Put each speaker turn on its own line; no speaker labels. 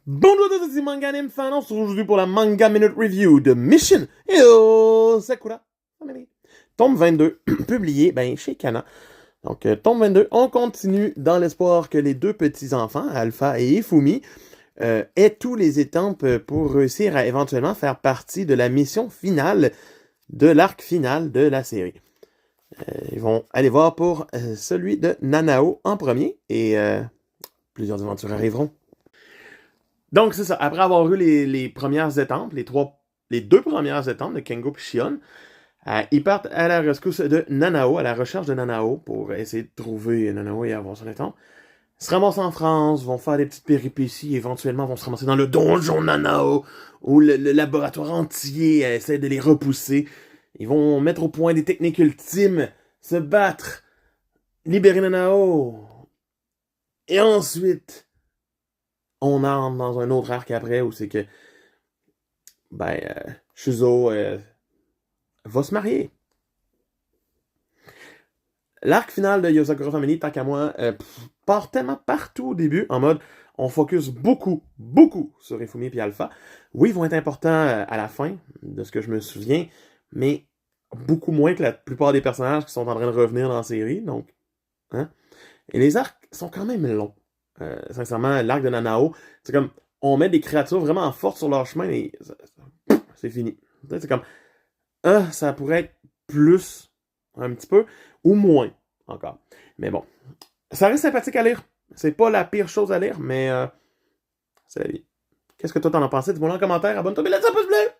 Bonjour à tous, c'est Manga Anime Fan. On se retrouve aujourd'hui pour la Manga Minute Review de Mission Hero Sakura Family. Tome 22, publié chez Kana. Donc, tome 22, on continue dans l'espoir que les deux petits-enfants, Alpha et Ifumi, aient tous les étampes pour réussir à éventuellement faire partie de la mission finale de l'arc final de la série. Ils vont aller voir pour celui de Nanao en premier et plusieurs aventures arriveront. Donc, c'est ça. Après avoir eu les premières étampes, les deux premières étampes de Kengo et Shion, ils partent à la rescousse de Nanao, à la recherche de Nanao, pour essayer de trouver Nanao et avoir son étampe. Ils se ramassent en France, vont faire des petites péripéties, éventuellement vont se ramasser dans le donjon Nanao, où le laboratoire entier essaie de les repousser. Ils vont mettre au point des techniques ultimes, se battre, libérer Nanao. Et ensuite, on entre dans un autre arc après où c'est que Shuzo va se marier. L'arc final de Yosakura Family, tant qu'à moi, part tellement partout au début, en mode on focus beaucoup sur Ifumi et Alpha. Oui, ils vont être importants à la fin, de ce que je me souviens, mais beaucoup moins que la plupart des personnages qui sont en train de revenir dans la série, donc, hein? Et les arcs sont quand même longs. Sincèrement, l'arc de Nanao, c'est comme, on met des créatures vraiment fortes sur leur chemin, et c'est fini. C'est comme, ça pourrait être plus, un petit peu, ou moins, encore. Mais bon, ça reste sympathique à lire. C'est pas la pire chose à lire, mais c'est la vie. Qu'est-ce que toi t'en as pensé? Dis-moi en commentaire, abonne-toi, mais laisse un pouce bleu!